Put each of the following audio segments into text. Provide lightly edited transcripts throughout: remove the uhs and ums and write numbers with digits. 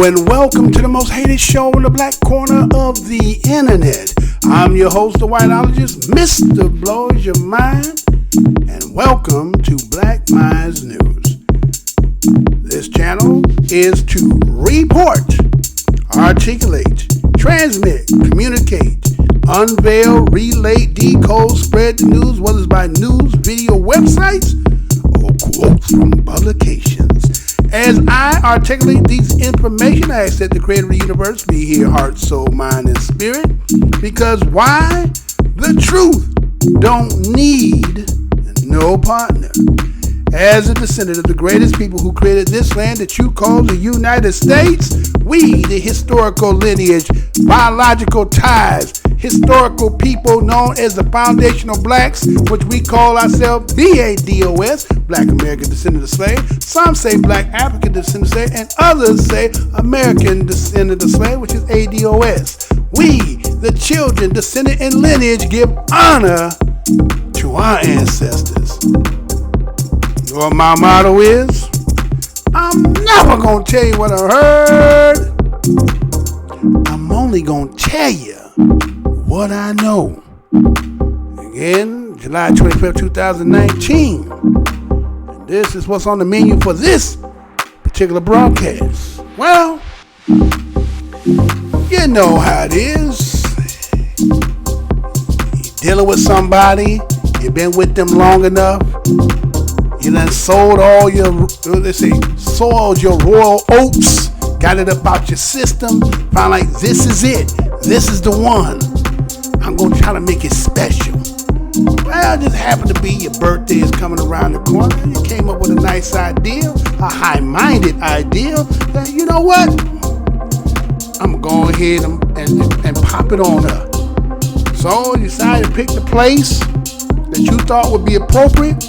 And welcome to the most hated show in the black corner of the internet. I'm your host, the whiteologist, Mr. Blows Your Mind, and welcome to Black MINDZ News. This channel is to report, articulate, transmit, communicate, unveil, relate, decode, spread the news, whether it's by news, video, websites, or quotes from publications. As I articulate these information, I ask that the creator of the universe be here, heart, soul, mind, and spirit. Because why? The truth don't need no partner. As a descendant of the greatest people who created this land that you call the United States, we, the historical lineage, biological ties, historical people known as the foundational blacks, which we call ourselves BADOS, Black American Descendant of Slave. Some say Black African Descendant of Slave, and others say American Descendant of Slave, which is ADOS. We, the children, descendant, and lineage, give honor to our ancestors. What my motto is, I'm never going to tell you what I heard. I'm only going to tell you what I know. Again, July 25th, 2019. And this is what's on the menu for this particular broadcast. Well, you know how it is. You're dealing with somebody, you've been with them long enough. You done sold all your, soiled your royal oats, got it up out your system, found like this is it, this is the one. I'm gonna try to make it special. Well, it just happened to be your birthday is coming around the corner. You came up with a nice idea, a high-minded idea, that you know what? I'm gonna go ahead and pop it on her. So you decided to pick the place that you thought would be appropriate.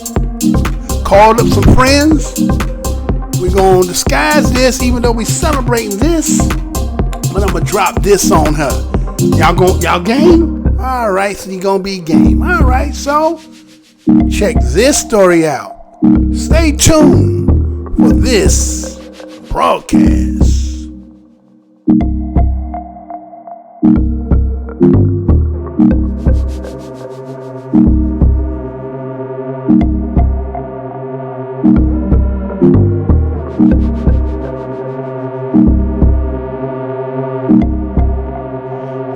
Called up some friends. We're going to disguise this even though we celebrating this. But I'm going to drop this on her. Y'all game? All right, so you're going to be game. All right, so check this story out. Stay tuned for this broadcast.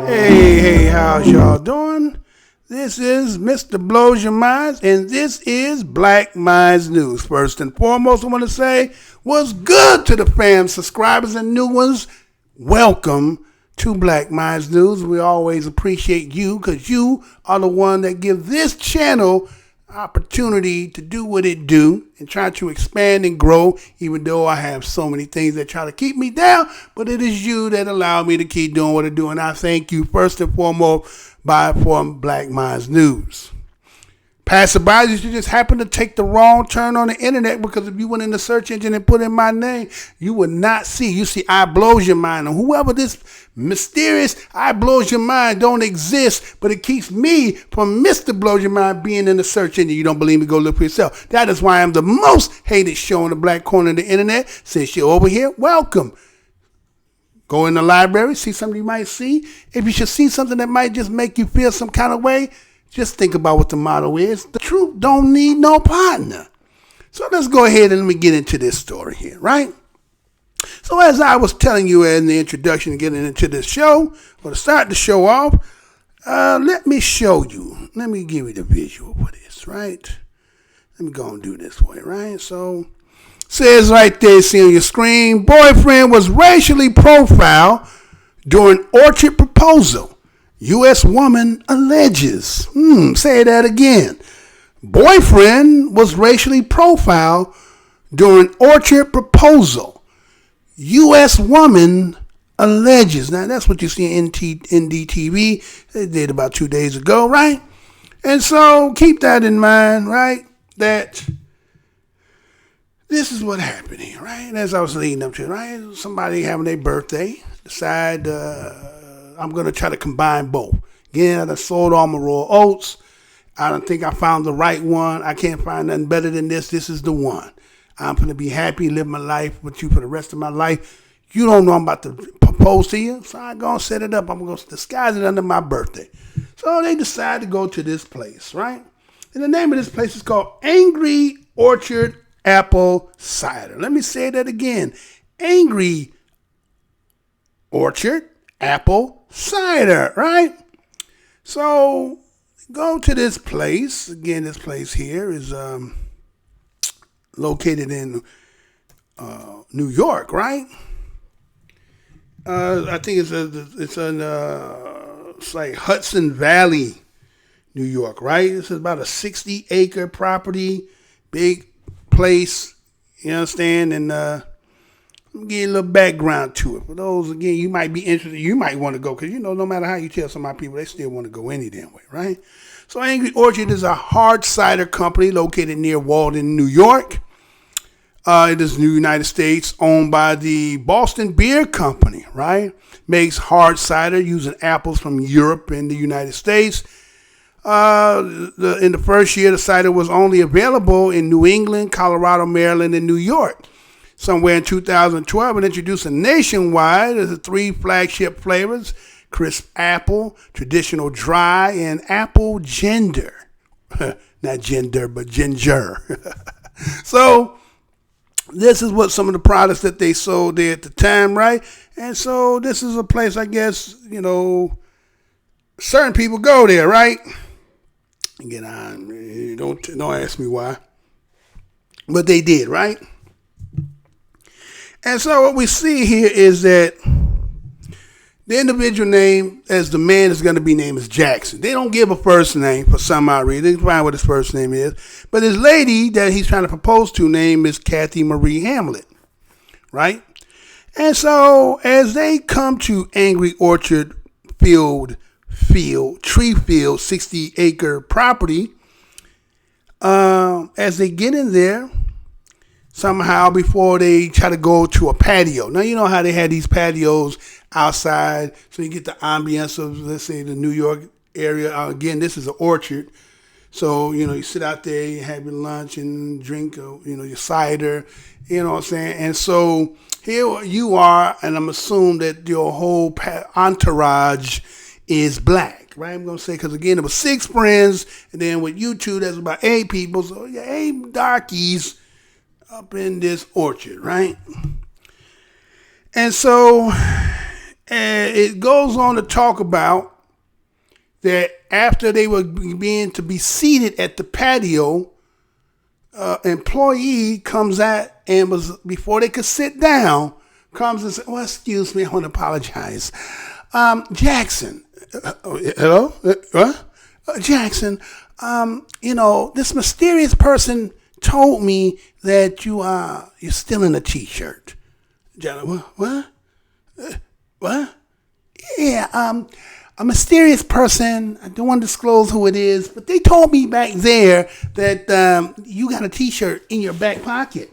Hey, how's y'all doing? This is Mr. Blows Your Minds, and this is Black MINDZ News. First and foremost, I want to say what's good to the fam, subscribers, and new ones. Welcome to Black MINDZ News. We always appreciate you because you are the one that give this channel opportunity to do what it do and try to expand and grow, even though I have so many things that try to keep me down, but it is you that allow me to keep doing what I do, and I thank you first and foremost for Black MINDZ News. Passerbys, you just happen to take the wrong turn on the internet, because if you went in the search engine and put in my name, you would not see. You see I Blows Your Mind, and whoever this mysterious I Blows Your Mind don't exist, but it keeps me from Mr. Blows Your Mind being in the search engine. You don't believe me? Go look for yourself. That is why I'm the most hated show in the black corner of the internet. Since you're over here, welcome. Go in the library, see something you might see. If you should see something that might just make you feel some kind of way, just think about what the motto is. The truth don't need no partner. So let's go ahead and let me get into this story here, right? So as I was telling you in the introduction, getting into this show, or to start the show off, let me show you. Let me give you the visual for this, right? Let me go and do this way, right? So says right there, see on your screen, boyfriend was racially profiled during orchard proposal. U.S. woman alleges. Say that again. Boyfriend was racially profiled during orchard proposal. U.S. woman alleges. Now, that's what you see in NDTV. They did about 2 days ago, right? And so keep that in mind, right? That this is what happened here, right? As I was leading up to it, right? Somebody having their birthday, decide I'm going to try to combine both. Again, I sold all my raw oats. I don't think I found the right one. I can't find nothing better than this. This is the one. I'm going to be happy, live my life with you for the rest of my life. You don't know I'm about to propose to you, so I'm going to set it up. I'm going to disguise it under my birthday. So they decide to go to this place, right? And the name of this place is called Angry Orchard Apple Cider. Let me say that again. Angry Orchard Apple Cider, right? So go to this place. Again, this place here is located in New York, right? I think it's like Hudson Valley, New York, right? This is about a 60-acre property, big place. You understand? And give you a little background to it. For those, again, you might be interested. You might want to go because, no matter how you tell some of my people, they still want to go any damn way, right? So Angry Orchard is a hard cider company located near Walden, New York. It is in the United States, owned by the Boston Beer Company, right? Makes hard cider using apples from Europe and the United States. In the first year, the cider was only available in New England, Colorado, Maryland, and New York. Somewhere in 2012, it introduced nationwide. There's 3 flagship flavors: crisp apple, traditional dry, and apple ginger. Not gender, but ginger. So this is what some of the products that they sold there at the time, right? And so this is a place, I guess, certain people go there, right? Again, don't ask me why, but they did, right? And so what we see here is that the individual name as the man is going to be named as Jackson. They don't give a first name for some odd reason. They can find what his first name is. But his lady that he's trying to propose to name is Kathy Marie Hamlet, right? And so as they come to Angry Orchard Tree Field, 60-acre property, as they get in there, somehow before they try to go to a patio. Now, you know how they had these patios outside, so you get the ambience of, let's say, the New York area. Again, this is an orchard. So, you sit out there, you have your lunch and drink, your cider, you know what I'm saying? And so here you are, and I'm assuming that your whole entourage is black, right? I'm going to say, because again, it was 6 friends, and then with you two, that's about 8 people. So, 8 darkies up in this orchard, right? And so it goes on to talk about that after they were being to be seated at the patio, employee comes out and was, before they could sit down, comes and says, well, excuse me, I want to apologize. Jackson, hello? What? Jackson, this mysterious person told me that you're stealing a T-shirt. What? What? Yeah, a mysterious person. I don't want to disclose who it is, but they told me back there that you got a T-shirt in your back pocket.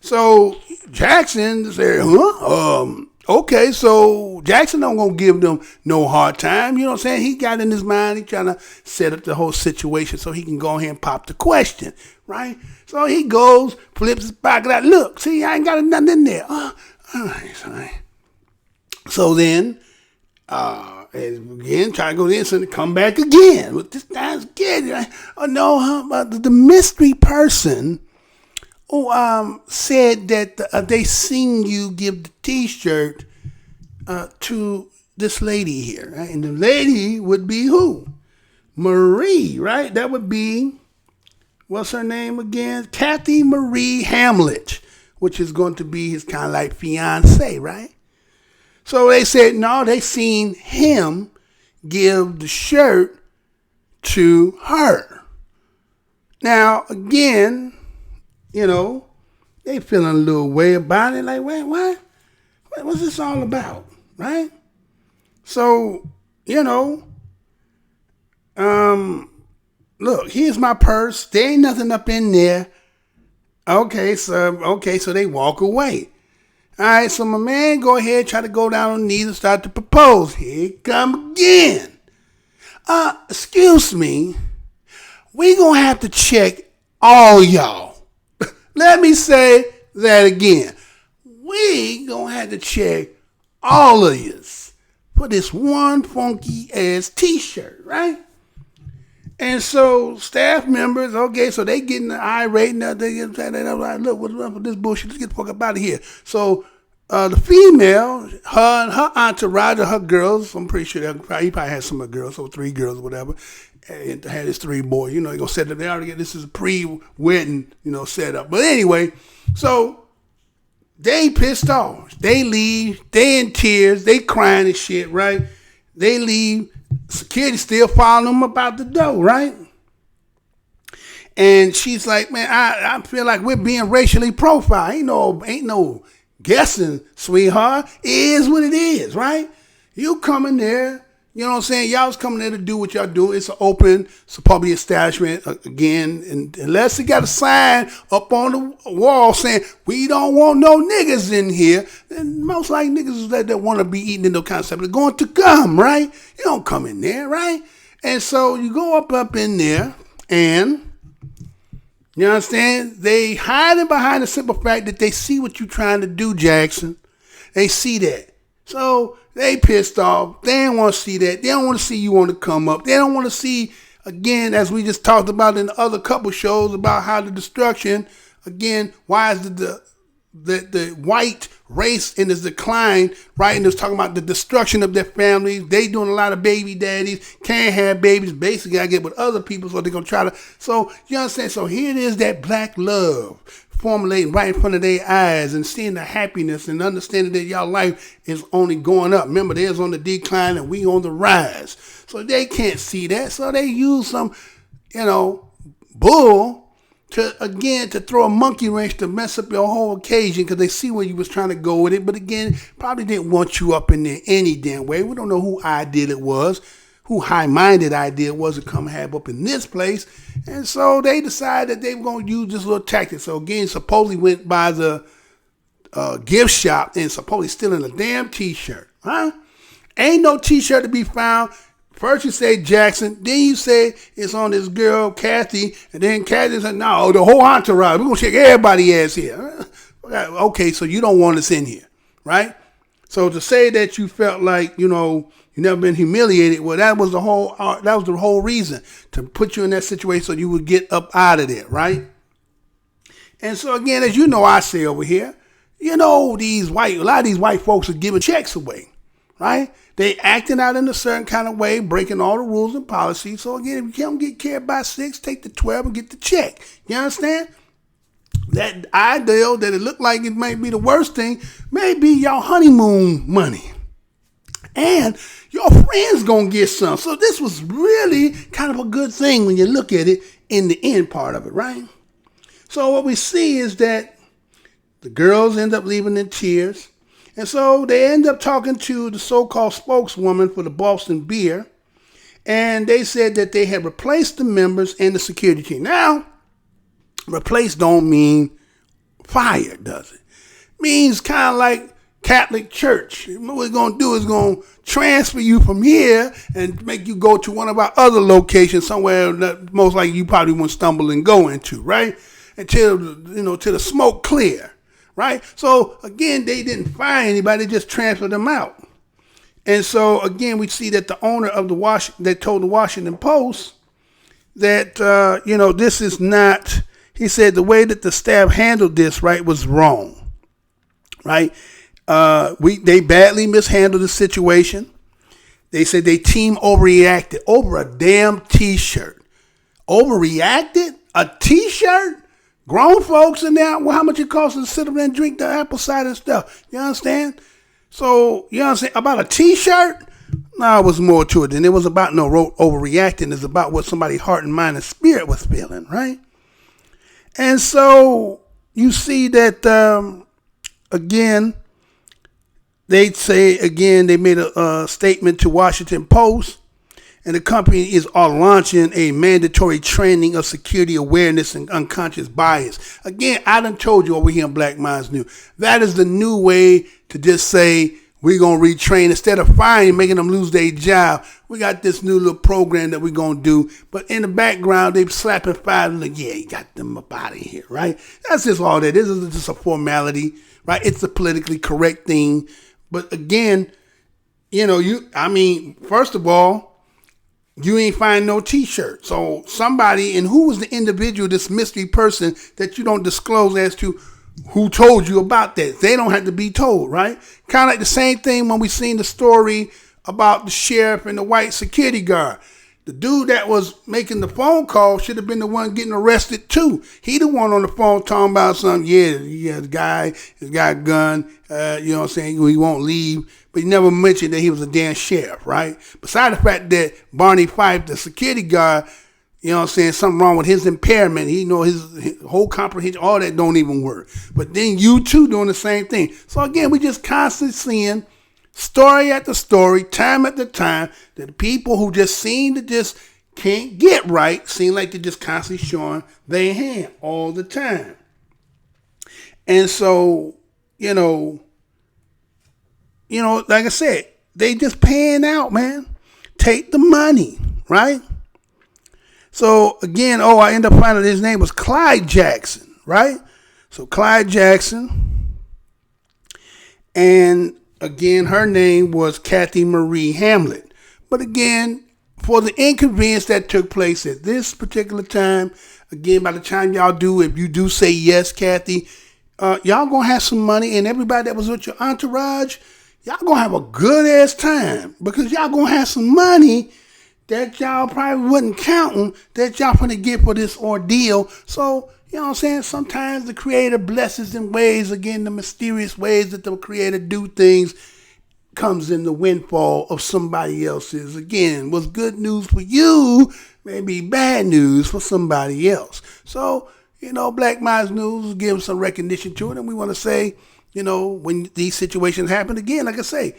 So Jackson said, huh? Okay, so Jackson don't gonna give them no hard time. You know what I'm saying? He got in his mind, he trying to set up the whole situation so he can go ahead and pop the question, right? So he goes, flips his pocket out. Look, see, I ain't got nothing in there. All right. So then, again, try to go there, so come back again. But this time's again, right? Oh no, but the mystery person who said that they seen you give the T-shirt to this lady here, right? And the lady would be who? Marie, right? That would be, what's her name again? Kathy Marie Hamlet, which is going to be his kind of like fiance, right? So they said, no, they seen him give the shirt to her. Now, again, they feeling a little way about it. Like, wait, what? What's this all about, right? So, look, here's my purse. There ain't nothing up in there. Okay, so they walk away. All right, so my man go ahead, try to go down on knees and start to propose. Here he come again. Excuse me. We gonna have to check all y'all. Let me say that again. we gonna have to check all of yous for this one funky ass t-shirt, right? And so staff members, okay, so they getting irate and they get like, look, what's up with this bullshit? Let's get the fuck up out of here. So the female, her and her entourage, her girls, I'm pretty sure he probably had some of the girls, so 3 girls or whatever, and had his 3 boys. You know, he gonna set up. They already get this is a pre-wedding, setup. But anyway, so they pissed off. They leave. They in tears. They crying and shit, right? They leave. Security still following them about the door, right? And she's like, man, I feel like we're being racially profiled. Ain't no guessing, sweetheart. It is what it is, right? You come in there, you know what I'm saying? Y'all was coming there to do what y'all do. It's an open, it's a public establishment, again, and unless it got a sign up on the wall saying, we don't want no niggas in here, then most like niggas that want to be eating in no concept are going to come, right? You don't come in there, right? And so you go up in there, and you understand? They hiding behind the simple fact that they see what you're trying to do, Jackson. They see that. So they pissed off. They don't want to see that. They don't want to see you want to come up. They don't want to see, again, as we just talked about in the other couple shows about how the destruction, again, why is the white race in its decline, right? And it's talking about the destruction of their families. They doing a lot of baby daddies, can't have babies. Basically, I get with other people, so they're going to try to. So, you understand? So here it is, that black love formulating right in front of their eyes and seeing the happiness and understanding that y'all life is only going up. Remember, theirs on the decline and we on the rise. So they can't see that. So they use some, bull to throw a monkey wrench to mess up your whole occasion because they see where you was trying to go with it. But again, probably didn't want you up in there any damn way. We don't know who ideal it was, who high-minded idea was to come have up in this place. And so they decided that they were going to use this little tactic. So again, supposedly went by the gift shop and supposedly stealing a damn t-shirt. Huh? Ain't no t-shirt to be found. First you say Jackson, then you say it's on this girl, Kathy, and then Kathy said, no, the whole entourage. We're going to check everybody's ass here. Okay, so you don't want us in here, right? So to say that you felt like, you never been humiliated, well, that was the whole reason, to put you in that situation so you would get up out of there, right? And so again, as you know, I say over here, a lot of these white folks are giving checks away, right? They acting out in a certain kind of way, breaking all the rules and policies. So again, if you can't get cared by 6, take the 12 and get the check. You understand? That ideal that it looked like it might be the worst thing may be your honeymoon money. And your friend's gonna get some. So this was really kind of a good thing when you look at it in the end part of it, right? So what we see is that the girls end up leaving in tears. And so they end up talking to the so-called spokeswoman for the Boston Beer. And they said that they had replaced the members and the security team. Now, replace don't mean fired, does it? Means kind of like Catholic Church. What we're going to do is going to transfer you from here and make you go to one of our other locations somewhere that most likely you probably won't stumble and go into, right? Until, till the smoke clear, right? So, again, they didn't fire anybody. They just transferred them out. And so, again, we see that the owner of they told the Washington Post that, this is not, he said the way that the staff handled this, right, was wrong, right? They badly mishandled the situation. They said they team overreacted over a damn t-shirt. Overreacted? A t-shirt? Grown folks in there? Well, how much it costs to sit up there and drink the apple cider stuff? You understand? So, you understand? About a t-shirt? No, it was more to it than it was about no overreacting. It's about what somebody's heart and mind and spirit was feeling, right? And so you see that, again, they made a statement to Washington Post, and the company is launching a mandatory training of security awareness and unconscious bias. Again, I done told you over here in Black Minds New, that is the new way to just say we're going to retrain. Instead of firing, making them lose their job, we got this new little program that we're going to do. But in the background, they slapping fire. Like, yeah, you got them up out of here, right? That's just all that is. It's just a formality, right? It's a politically correct thing. But again, first of all, you ain't find no T-shirt. So somebody, and who was the individual, this mystery person that you don't disclose as to who told you about that? They don't have to be told, right? Kind of like the same thing when we seen the story about the sheriff and the white security guard. The dude that was making the phone call should have been the one getting arrested too. He the one on the phone talking about something. Yeah, the guy got a gun. You know what I'm saying? He won't leave. But he never mentioned that he was a damn sheriff, right? Besides the fact that Barney Fife, the security guard, you know what I'm saying, something wrong with his impairment. He know his whole comprehension, all that don't even work. But then you too doing the same thing. So again, we just constantly seeing story after story, time after time, that the people who just seem to just can't get right seem like they're just constantly showing their hand all the time. And so, like I said, they just paying out, man. Take the money, right? So again, I end up finding his name was Clyde Jackson, right? So Clyde Jackson. And again, her name was Kathy Marie Hamlet. But again, for the inconvenience that took place at this particular time, again, by the time y'all do, if you do say yes, Kathy, y'all gonna have some money, and everybody that was with your entourage, y'all gonna have a good ass time, because y'all gonna have some money that y'all probably wasn't counting that y'all gonna get for this ordeal. So, you know what I'm saying? Sometimes the Creator blesses in ways, again, the mysterious ways that the Creator do things comes in the windfall of somebody else's. Again, what's good news for you may be bad news for somebody else. So, Black Minds News gives some recognition to it, and we want to say, when these situations happen, again, like I say,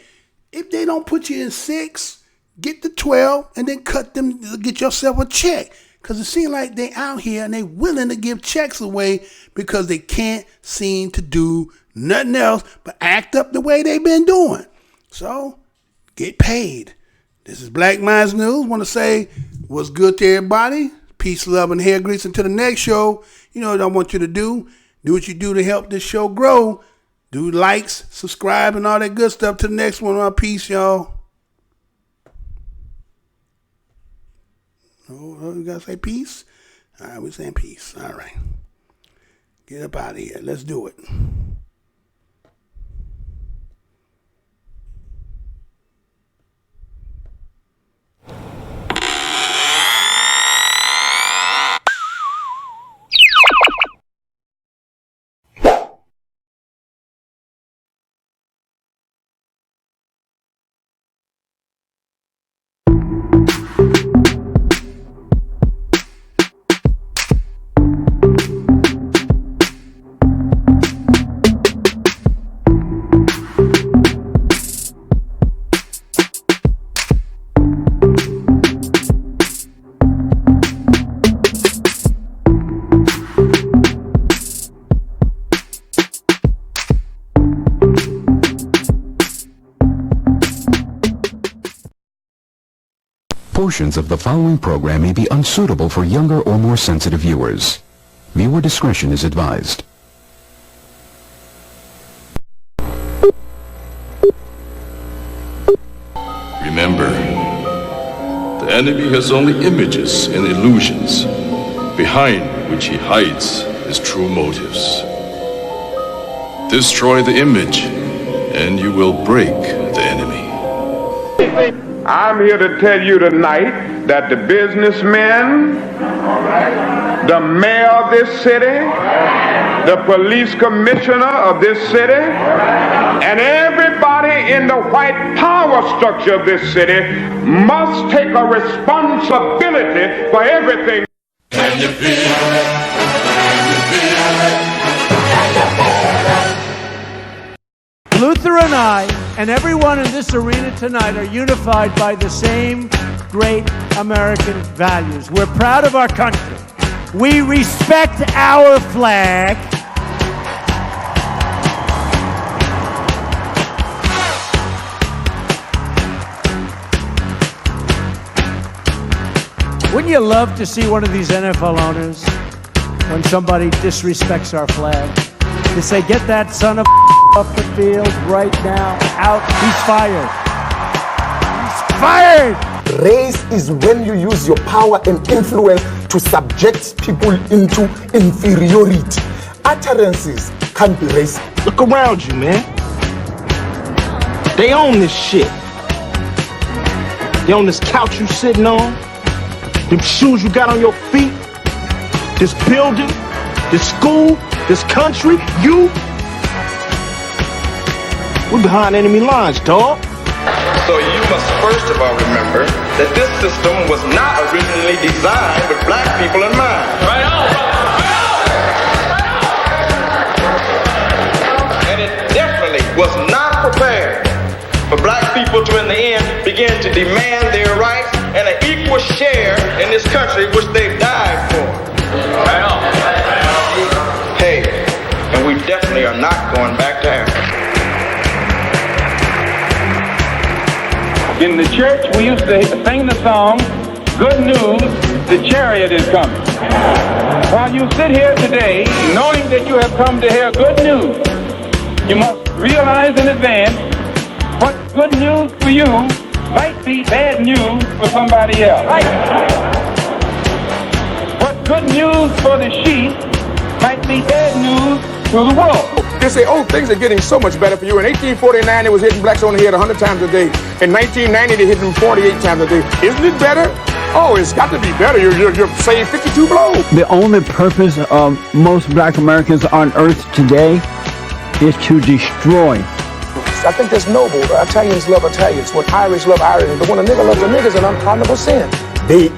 if they don't put you in 6, get the 12 and then cut them, get yourself a check. Because it seems like they out here and they willing to give checks away because they can't seem to do nothing else but act up the way they've been doing. So, get paid. This is Black Minds News. Want to say what's good to everybody. Peace, love, and hair grease. Until the next show, what I want you to do. Do what you do to help this show grow. Do likes, subscribe, and all that good stuff. To the next one. Peace, y'all. Oh, you gotta say peace? All right, we're saying peace. All right. Get up out of here. Let's do it. Portions of the following program may be unsuitable for younger or more sensitive viewers. Viewer discretion is advised. Remember, the enemy has only images and illusions, behind which he hides his true motives. Destroy the image, and you will break the enemy. I'm here to tell you tonight that the businessmen, the mayor of this city, the police commissioner of this city, and everybody in the white power structure of this city must take a responsibility for everything. Can you feel it? Can you feel it? Luther and I, and everyone in this arena tonight, are unified by the same great American values. We're proud of our country. We respect our flag. Wouldn't you love to see one of these NFL owners, when somebody disrespects our flag, to say, get that son of off the field right now, out, he's fired. He's fired! Race is when you use your power and influence to subject people into inferiority. Utterances can't be racist. Look around you, man. They own this shit. They own this couch you sitting on, them shoes you got on your feet, this building, this school, this country, you. We're behind enemy lines, dog. So you must first of all remember that this system was not originally designed with black people in mind. Right on, and it definitely was not prepared for black people to, in the end, begin to demand their rights and an equal share in this country which they've died for. Right on. Hey, and we definitely are not going back to Africa. In the church, we used to sing the song, "Good news, the chariot is coming." While you sit here today, knowing that you have come to hear good news, you must realize in advance what good news for you might be bad news for somebody else. What good news for the sheep might be bad news to the world. They say, oh, things are getting so much better for you. In 1849, it was hitting blacks on the head 100 times a day. In 1990, they hit them 48 times a day. Isn't it better? Oh, it's got to be better. You're saying 52 blows. The only purpose of most black Americans on earth today is to destroy. I think that's noble. Italians love Italians. When Irish love Irish. But when a nigga loves a nigga, it's an unpardonable sin. They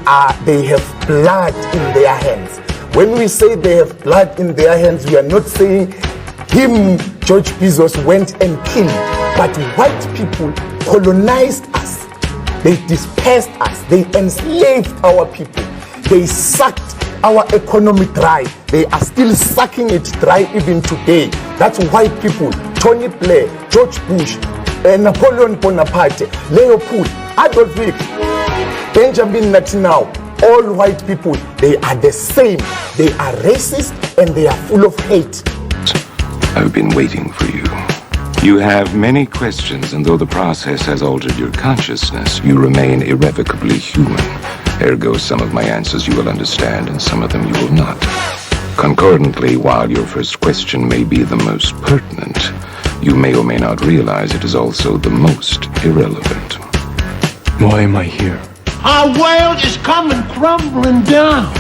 have blood in their hands. When we say they have blood in their hands, we are not saying him, George Bezos, went and killed. But white people colonized us. They dispersed us. They enslaved our people. They sucked our economy dry. They are still sucking it dry even today. That's white people. Tony Blair, George Bush, Napoleon Bonaparte, Leopold, Adolf Hitler, Benjamin Netanyahu. All white people, they are the same. They are racist and they are full of hate. I've been waiting for you. You have many questions, and though the process has altered your consciousness, you remain irrevocably human. Ergo, some of my answers you will understand, and some of them you will not. Concordantly, while your first question may be the most pertinent, you may or may not realize it is also the most irrelevant. Why am I here? Our world is coming crumbling down.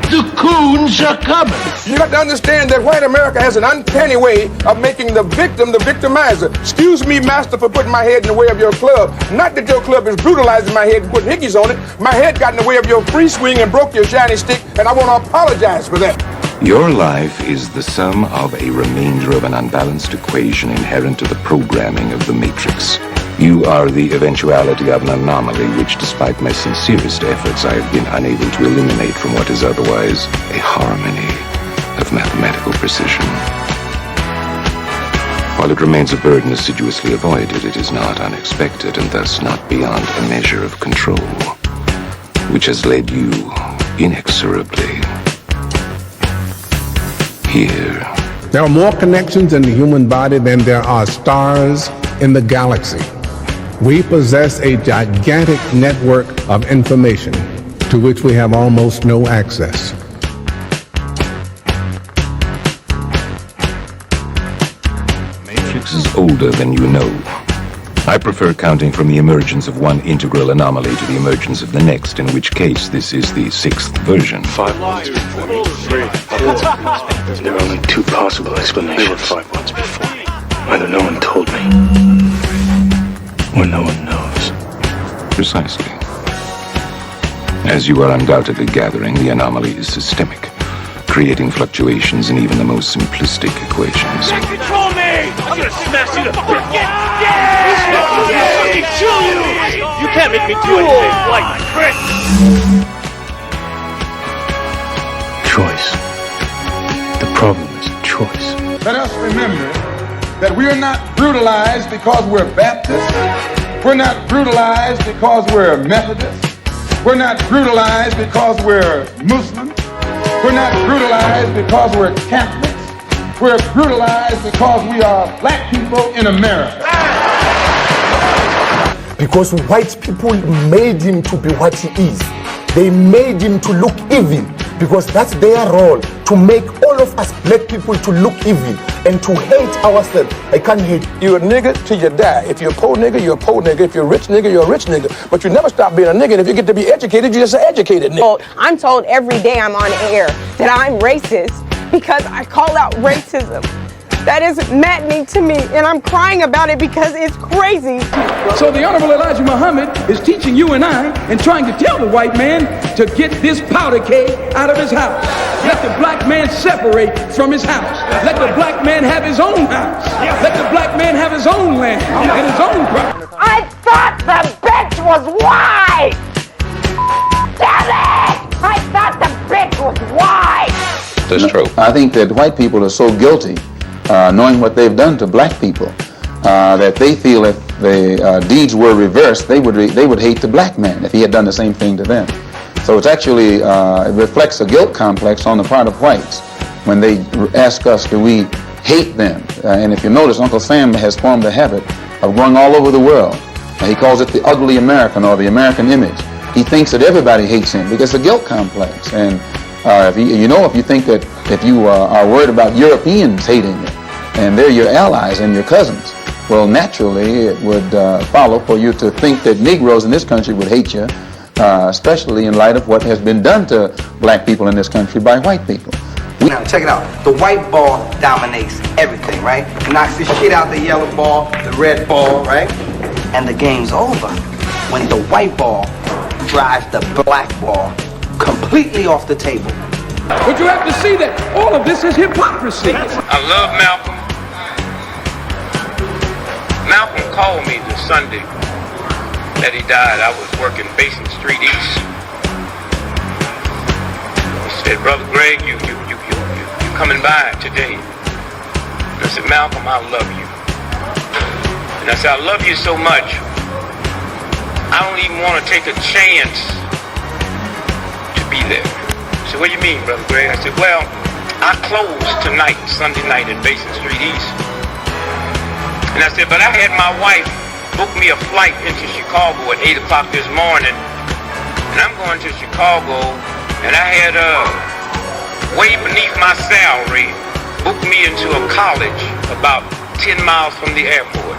The coons are coming. You got to understand that white America has an uncanny way of making the victim the victimizer. Excuse me, master, for putting my head in the way of your club. Not that your club is brutalizing my head and putting hickeys on it. My head got in the way of your free swing and broke your shiny stick, and I want to apologize for that. Your life is the sum of a remainder of an unbalanced equation inherent to the programming of the Matrix. You are the eventuality of an anomaly which, despite my sincerest efforts, I have been unable to eliminate from what is otherwise a harmony of mathematical precision. While it remains a burden assiduously avoided, it is not unexpected and thus not beyond a measure of control, which has led you inexorably here. There are more connections in the human body than there are stars in the galaxy. We possess a gigantic network of information to which we have almost no access. Matrix is older than you know. I prefer counting from the emergence of one integral anomaly to the emergence of the next, in which case this is the sixth version. 5 ones before me. 3, 4. There are only 2 possible explanations. There were 5 ones before me. Either no one told me, or no one knows. Precisely. As you are undoubtedly gathering, the anomaly is systemic, creating fluctuations in even the most simplistic equations. Control me! I'm gonna smash you to fucking kill you! You can't make me do anything like Chris! Choice. The problem is choice. Let us remember that we are not brutalized because we're Baptists. We're not brutalized because we're Methodists. We're not brutalized because we're Muslim. We're not brutalized because we're Catholics. We're brutalized because we are black people in America. Because white people made him to be what he is. They made him to look evil, because that's their role, to make all of us black people to look evil and to hate ourselves. I can't hate. You're a nigga till you die. If you're a poor nigga, you're a poor nigga. If you're a rich nigga, you're a rich nigga. But you never stop being a nigga. And if you get to be educated, you're just an educated nigga. Well, I'm told every day I'm on air that I'm racist because I call out racism. That is maddening to me, and I'm crying about it because it's crazy. So the Honorable Elijah Muhammad is teaching you and I and trying to tell the white man to get this powder keg out of his house. Let the black man separate from his house. Let the black man have his own house. Let the black man have his own land and his own property. I thought the bitch was white! Damn it! I thought the bitch was white! That's true. I think that white people are so guilty, knowing what they've done to black people, that they feel if the deeds were reversed, they would hate the black man if he had done the same thing to them. So it's actually, it reflects a guilt complex on the part of whites when they ask us, do we hate them? And if you notice, Uncle Sam has formed a habit of going all over the world. He calls it the ugly American, or the American image. He thinks that everybody hates him because it's a guilt complex. And if you think that if you are worried about Europeans hating you, and they're your allies and your cousins, well, naturally it would follow for you to think that Negroes in this country would hate you, especially in light of what has been done to black people in this country by white people. Now, check it out. The white ball dominates everything, right? Knocks the shit out the yellow ball, the red ball, right? And the game's over when the white ball drives the black ball completely off the table. But you have to see that all of this is hypocrisy. I love Malcolm. Malcolm called me the Sunday that he died. I was working Basin Street East. He said, "Brother Greg, you coming by today?" And I said, "Malcolm, I love you." And I said, "I love you so much, I don't even want to take a chance to be there." He said, "What do you mean, Brother Greg?" I said, "Well, I close tonight, Sunday night at Basin Street East." And I said, "But I had my wife book me a flight into Chicago at 8 o'clock this morning, and I'm going to Chicago, and I had way beneath my salary booked me into a college about 10 miles from the airport.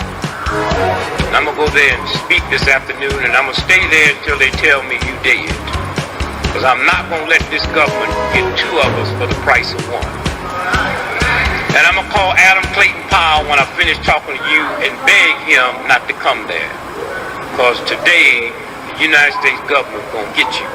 And I'm going to go there and speak this afternoon, and I'm going to stay there until they tell me you dead. Because I'm not going to let this government get two of us for the price of one. And I'm going to call Adam Clayton Powell when I finish talking to you and beg him not to come there. Because today, the United States government is going to get you.